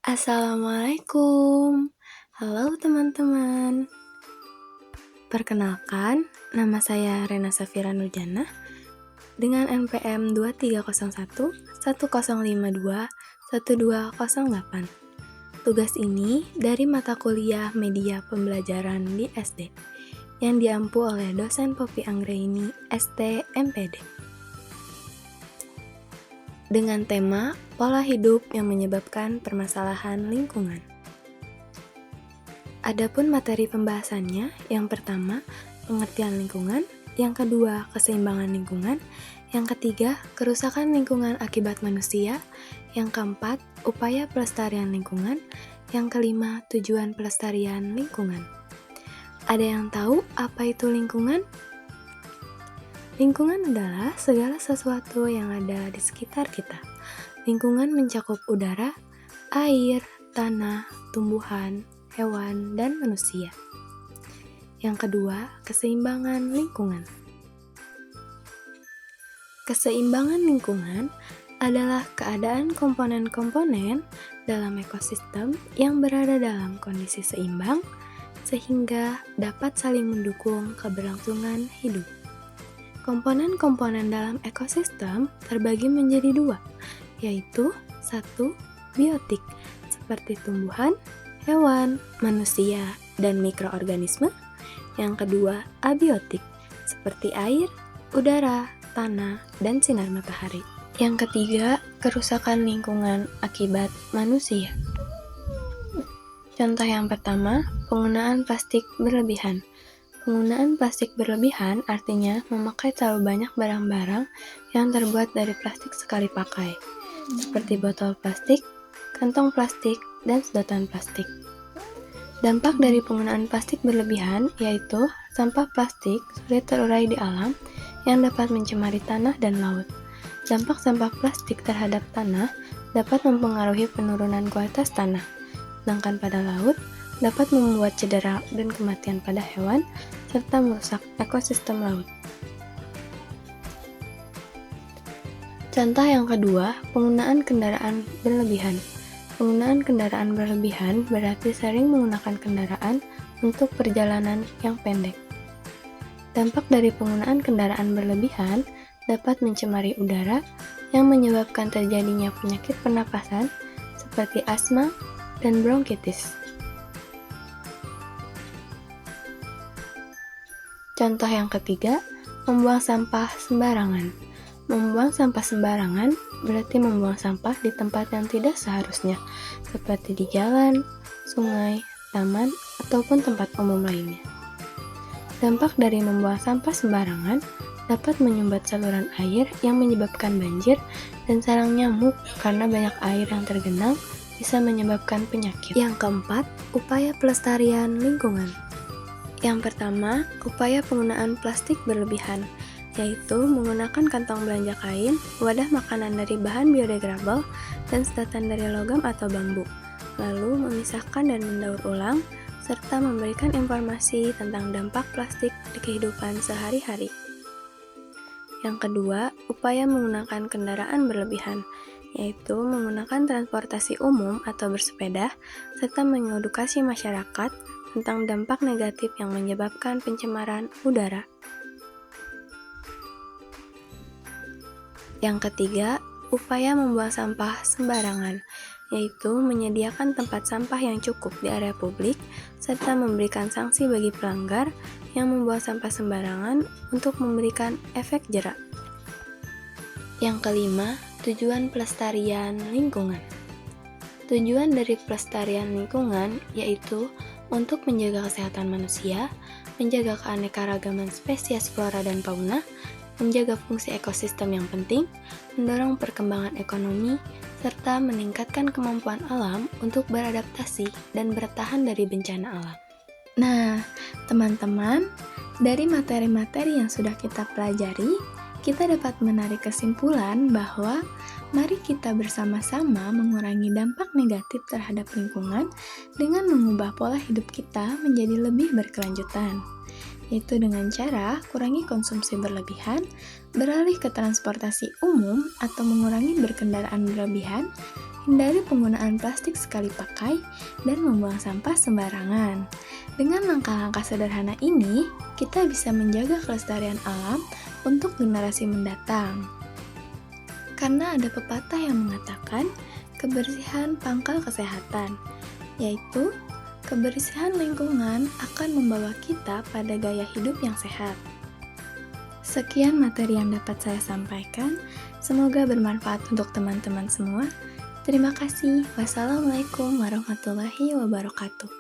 Assalamualaikum. Halo teman-teman. Perkenalkan, nama saya Rena Safira Nurjana dengan NPM 2301 1052 1208. Tugas ini dari mata kuliah Media Pembelajaran di SD yang diampu oleh dosen Poppy Anggraini, ST MPD. Dengan tema pola hidup yang menyebabkan permasalahan lingkungan. Adapun materi pembahasannya, yang pertama, pengertian lingkungan, yang kedua, keseimbangan lingkungan, yang ketiga, kerusakan lingkungan akibat manusia, yang keempat, upaya pelestarian lingkungan, yang kelima, tujuan pelestarian lingkungan. Ada yang tahu apa itu lingkungan? Lingkungan adalah segala sesuatu yang ada di sekitar kita. Lingkungan mencakup udara, air, tanah, tumbuhan, hewan, dan manusia. Yang kedua, keseimbangan lingkungan. Keseimbangan lingkungan adalah keadaan komponen-komponen dalam ekosistem yang berada dalam kondisi seimbang sehingga dapat saling mendukung keberlangsungan hidup. Komponen-komponen dalam ekosistem terbagi menjadi dua, yaitu satu, biotik, seperti tumbuhan, hewan, manusia, dan mikroorganisme. Yang kedua, abiotik, seperti air, udara, tanah, dan sinar matahari. Yang ketiga, kerusakan lingkungan akibat manusia. Contoh yang pertama, penggunaan plastik berlebihan. Penggunaan plastik berlebihan artinya memakai terlalu banyak barang-barang yang terbuat dari plastik sekali pakai, seperti botol plastik, kantong plastik, dan sedotan plastik. Dampak dari penggunaan plastik berlebihan yaitu sampah plastik sulit terurai di alam yang dapat mencemari tanah dan laut. Dampak sampah plastik terhadap tanah dapat mempengaruhi penurunan kualitas tanah, sedangkan pada laut dapat membuat cedera dan kematian pada hewan, serta merusak ekosistem laut. Contoh yang kedua, penggunaan kendaraan berlebihan. Penggunaan kendaraan berlebihan berarti sering menggunakan kendaraan untuk perjalanan yang pendek. Dampak dari penggunaan kendaraan berlebihan dapat mencemari udara yang menyebabkan terjadinya penyakit pernapasan seperti asma dan bronkitis. Contoh yang ketiga, membuang sampah sembarangan. Membuang sampah sembarangan berarti membuang sampah di tempat yang tidak seharusnya, seperti di jalan, sungai, taman, ataupun tempat umum lainnya. Dampak dari membuang sampah sembarangan dapat menyumbat saluran air yang menyebabkan banjir dan sarang nyamuk karena banyak air yang tergenang bisa menyebabkan penyakit. Yang keempat, upaya pelestarian lingkungan. Yang pertama, upaya penggunaan plastik berlebihan, yaitu menggunakan kantong belanja kain, wadah makanan dari bahan biodegradable, dan sedotan dari logam atau bambu, lalu memisahkan dan mendaur ulang, serta memberikan informasi tentang dampak plastik di kehidupan sehari-hari. Yang kedua, upaya menggunakan kendaraan berlebihan, yaitu menggunakan transportasi umum atau bersepeda, serta mengedukasi masyarakat tentang dampak negatif yang menyebabkan pencemaran udara. Yang ketiga, upaya membuang sampah sembarangan, yaitu menyediakan tempat sampah yang cukup di area publik, serta memberikan sanksi bagi pelanggar yang membuang sampah sembarangan untuk memberikan efek jera. Yang kelima, tujuan pelestarian lingkungan. Tujuan dari pelestarian lingkungan yaitu untuk menjaga kesehatan manusia, menjaga keanekaragaman spesies flora dan fauna, menjaga fungsi ekosistem yang penting, mendorong perkembangan ekonomi, serta meningkatkan kemampuan alam untuk beradaptasi dan bertahan dari bencana alam. Nah, teman-teman, dari materi-materi yang sudah kita pelajari, kita dapat menarik kesimpulan bahwa mari kita bersama-sama mengurangi dampak negatif terhadap lingkungan dengan mengubah pola hidup kita menjadi lebih berkelanjutan, yaitu dengan cara kurangi konsumsi berlebihan, Beralih ke transportasi umum atau mengurangi berkendaraan berlebihan, hindari penggunaan plastik sekali pakai, dan membuang sampah sembarangan. Dengan langkah-langkah sederhana ini, kita bisa menjaga kelestarian alam untuk generasi mendatang. Karena ada pepatah yang mengatakan, kebersihan pangkal kesehatan, yaitu kebersihan lingkungan akan membawa kita pada gaya hidup yang sehat. Sekian materi yang dapat saya sampaikan. Semoga bermanfaat untuk teman-teman semua. Terima kasih. Wassalamualaikum warahmatullahi wabarakatuh.